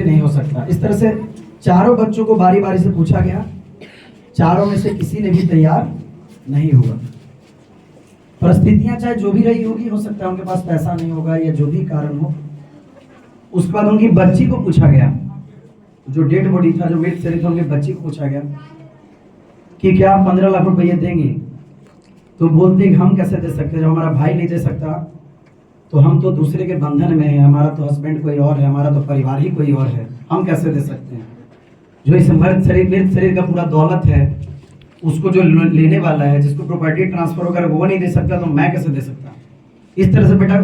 नहीं हो सकता। इस तरह से चारों बच्चों को बारी बारी से पूछा गया, चारों में से किसी ने भी तैयार नहीं हुआ। परिस्थितियां चाहे जो भी रही होगी, हो सकता है उनके पास पैसा नहीं होगा या जो भी कारण हो। उसके बाद उनकी बच्ची को पूछा गया, जो डेड बॉडी था, जो मृत शरीर था, उनकी बच्ची को पूछा गया कि क्या आप 15 लाख रुपये देंगे? तो बोलते कि हम कैसे दे सकते, जब हमारा भाई नहीं दे सकता तो हम तो दूसरे के बंधन में हैं, हमारा तो हस्बैंड कोई और है, हमारा तो परिवार ही कोई और है, हम कैसे दे सकते हैं? जो इस मृत शरीर का पूरा दौलत है, उसको जो लेने वाला है, जिसको प्रॉपर्टी ट्रांसफर होकर वो नहीं दे सकता, तो मैं कैसे दे सकता? इस तरह से बेटा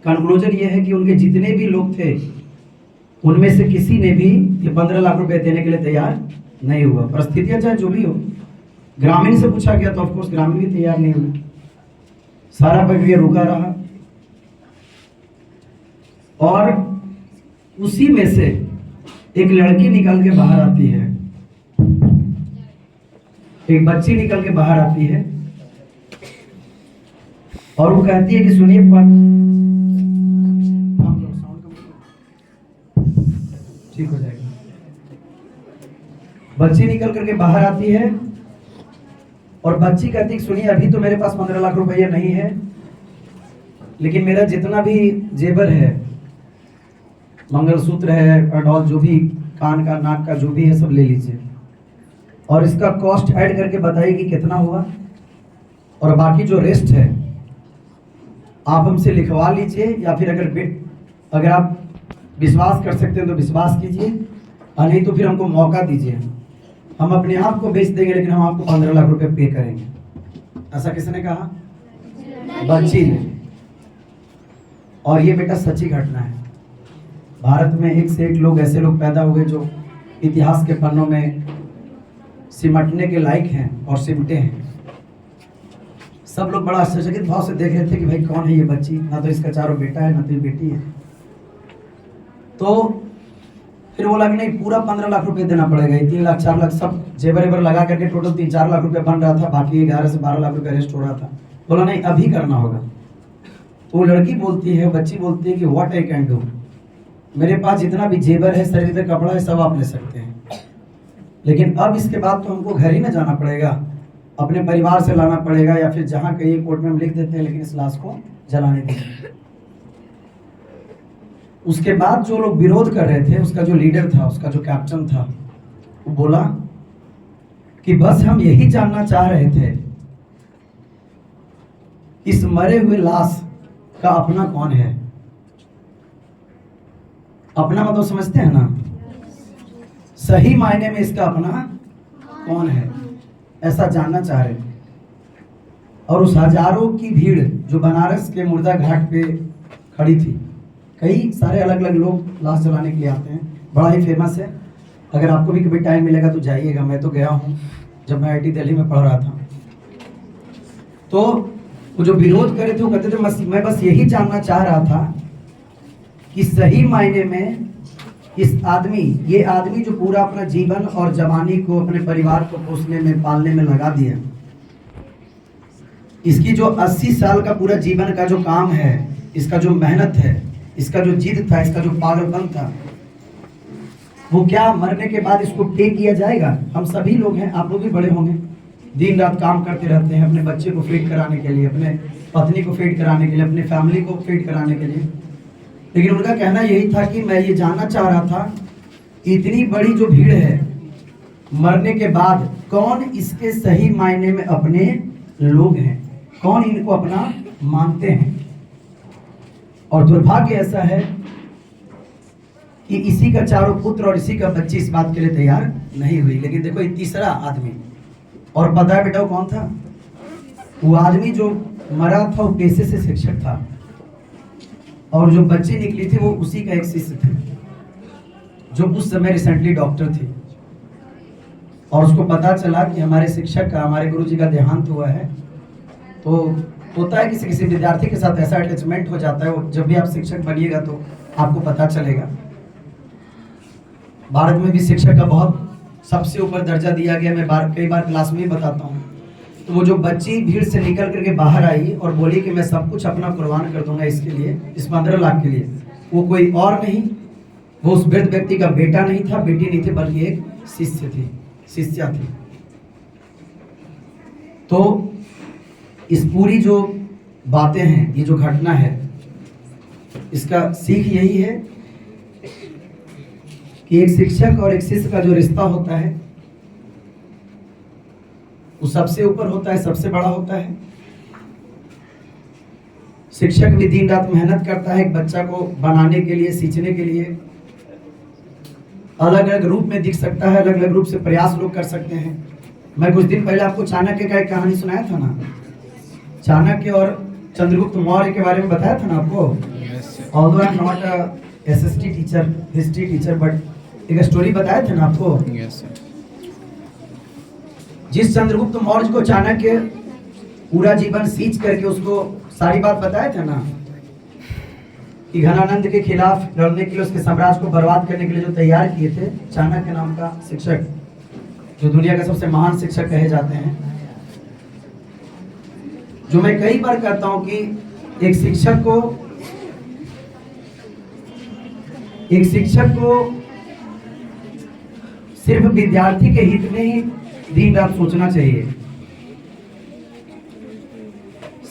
कंक्लूजन ये है कि उनके जितने भी लोग थे उनमें से किसी ने भी ये 15 लाख रुपए देने के लिए तैयार नहीं हुआ। परिस्थितियां चाहे जो भी हो। ग्रामीण से पूछा गया तो ऑफकोर्स ग्रामीण भी तैयार नहीं हुए, सारा प्रक्रिया रुका रहा। और उसी में से एक लड़की निकल के बाहर आती है, एक बच्ची निकल के बाहर आती है और वो कहती है कि सुनिए ठीक हो जाएगा। बच्ची निकल करके बाहर आती है और बच्ची कहती है कि सुनिए अभी तो मेरे पास 15 लाख रुपया नहीं है, लेकिन मेरा जितना भी जेवर है, मंगलसूत्र है, अडॉल जो भी कान का नाक का जो भी है सब ले लीजिए और इसका कॉस्ट ऐड करके बताइए कि कितना हुआ, और बाकी जो रेस्ट है आप हमसे लिखवा लीजिए, या फिर अगर आप विश्वास कर सकते हैं तो विश्वास कीजिए, और नहीं तो फिर हमको मौका दीजिए, हम अपने आप को बेच देंगे लेकिन हम आपको 15 लाख रुपए पे करेंगे। ऐसा किसने कहा? बच्ची ने। और ये बेटा सच्ची घटना है। भारत में एक से एक लोग ऐसे लोग पैदा हुए जो इतिहास के पन्नों में सिमटने के लायक हैं और सिमटे हैं। सब लोग बड़ा आश्चर्यचकित भाव से देख रहे थे कि भाई कौन है ये बच्ची, ना तो इसका चारों बेटा है ना तो ये बेटी है। तो फिर बोला कि नहीं पूरा 15 लाख रुपए देना पड़ेगा, 3 लाख 4 लाख सब जेवर लगा करके टोटल 3-4 लाख रुपए बन रहा था, बाकी 11 से 12 लाख रुपए रेस्ट हो रहा था। बोला नहीं अभी करना होगा। तो वो लड़की बोलती है, बच्ची बोलती है कि व्हाट आई कैन डू, मेरे पास जितना भी जेवर है, शरीर पे कपड़ा है, सब आप ले सकते हैं, लेकिन अब इसके बाद तो हमको घर ही में जाना पड़ेगा, अपने परिवार से लाना पड़ेगा, या फिर जहाँ कहीं कोर्ट में हम लिख देते हैं लेकिन इस लाश को जलाने देंगे। उसके बाद जो लोग विरोध कर रहे थे, उसका जो लीडर था, उसका जो कैप्टन था, वो बोला कि बस हम यही जानना चाह रहे थे इस मरे हुए लाश का अपना कौन है। अपना मतलब समझते हैं ना, सही मायने में इसका अपना कौन है, ऐसा जानना चाह रहे थे। और उस हजारों की भीड़ जो बनारस के मुर्दा घाट पे खड़ी थी, कई सारे अलग अलग लोग लाश जलाने के लिए आते हैं, बड़ा ही फेमस है। अगर आपको भी कभी टाइम मिलेगा तो जाइएगा, मैं तो गया हूँ जब मैं IIT दिल्ली में पढ़ रहा था। तो वो जो विरोध करे थे वो कहते थे मैं बस यही जानना चाह रहा था कि सही मायने में ये आदमी जो पूरा अपना जीवन और जवानी को अपने परिवार को पोसने में पालने में लगा दिया, इसकी जो 80 साल का पूरा जीवन का जो काम है, इसका जो मेहनत है, इसका जो जिद था, इसका जो पागलपन था, वो क्या मरने के बाद इसको पे किया जाएगा? हम सभी लोग हैं, आप लोग भी बड़े होंगे, दिन रात काम करते रहते हैं अपने बच्चे को फीड कराने के लिए, अपने पत्नी को फीड कराने के लिए, अपने फैमिली को फीड कराने के लिए। लेकिन उनका कहना यही था कि मैं ये जानना चाह रहा था कि इतनी बड़ी जो भीड़ है, मरने के बाद कौन इसके सही मायने में अपने लोग हैं, कौन इनको अपना मानते हैं। और दुर्भाग्य ऐसा है कि इसी का चारों पुत्र और इसी का बच्ची इस बात के लिए तैयार नहीं हुई। लेकिन देखो ये तीसरा आदमी, और पता है बेटा वो कौन था? वो आदमी जो मरा था वो पेशे से शिक्षक था, और जो बच्ची निकली थी वो उसी का एक शिष्य थे, जो उस समय रिसेंटली डॉक्टर थी। और उसको पता चला कि हमारे शिक्षक का, हमारे गुरुजी का देहांत हुआ है। तो होता है कि किसी विद्यार्थी के साथ ऐसा अटैचमेंट हो जाता है, जब भी आप शिक्षक बनिएगा तो आपको पता चलेगा। भारत में भी शिक्षक का बहुत सबसे ऊपर दर्जा दिया गया, मैं कई बार क्लास में ही बताता हूँ। तो वो जो बच्ची भीड़ से निकल करके बाहर आई और बोली कि मैं सब कुछ अपना कुर्बान कर दूंगा इसके लिए, इस 15 लाख के लिए, वो कोई और नहीं, वो उस वृद्ध व्यक्ति का बेटा नहीं था, बेटी नहीं थी, बल्कि एक शिष्य थी, शिष्या थी। तो इस पूरी जो बातें हैं, ये जो घटना है, इसका सीख यही है कि एक शिक्षक और एक शिष्य का जो रिश्ता होता है वो सबसे ऊपर होता है, सबसे बड़ा होता है। शिक्षक भी दिन रात मेहनत करता है एक बच्चा को बनाने के लिए, सींचने के लिए। अलग अलग रूप में दिख सकता है, अलग अलग रूप से प्रयास लोग कर सकते हैं। मैं कुछ दिन पहले आपको चाणक्य का एक कहानी सुनाया था ना, चाणक्य और चंद्रगुप्त मौर्य के बारे में बताया था ना आपको। Although I am not a SST teacher, history teacher, but एक स्टोरी बताया था ना आपको। जिस चंद्रगुप्त मौर्य को चाणक्य पूरा जीवन सींच करके उसको सारी बात बताया था ना, कि घनानंद के खिलाफ लड़ने के लिए, उसके साम्राज्य को बर्बाद करने के लिए जो तैयार किए थे, चाणक्य नाम का शिक्षक, जो दुनिया का सबसे महान शिक्षक कहे जाते हैं। जो मैं कई बार कहता हूं कि एक शिक्षक को सिर्फ विद्यार्थी के हित में ही दिन रात सोचना चाहिए।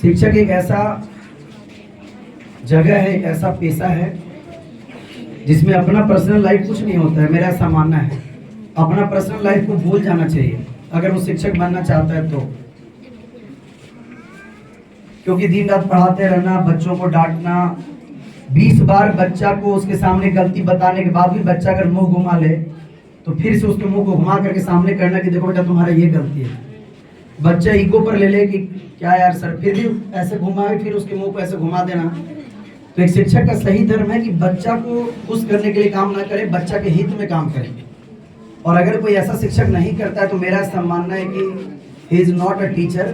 शिक्षक एक ऐसा जगह है, एक ऐसा पेशा है जिसमें अपना पर्सनल लाइफ कुछ नहीं होता है। मेरा ऐसा मानना है, अपना पर्सनल लाइफ को भूल जाना चाहिए अगर वो शिक्षक बनना चाहता है तो। क्योंकि दिन रात पढ़ाते रहना, बच्चों को डांटना, 20 बार बच्चा को उसके सामने गलती बताने के बाद भी बच्चा अगर मुंह घुमा ले तो फिर से उसके मुंह को घुमा करके सामने करना कि देखो बेटा तुम्हारा ये गलती है। बच्चा ईगो पर ले ले कि क्या यार सर, फिर भी ऐसे घुमाए, फिर उसके मुंह को ऐसे घुमा देना। तो एक शिक्षक का सही धर्म है कि बच्चा को खुश करने के लिए काम ना करे, बच्चा के हित में काम करे। और अगर कोई ऐसा शिक्षक नहीं करता है तो मेरा ऐसा मानना है कि he is not a teacher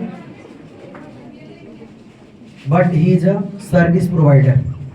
but he is a service provider.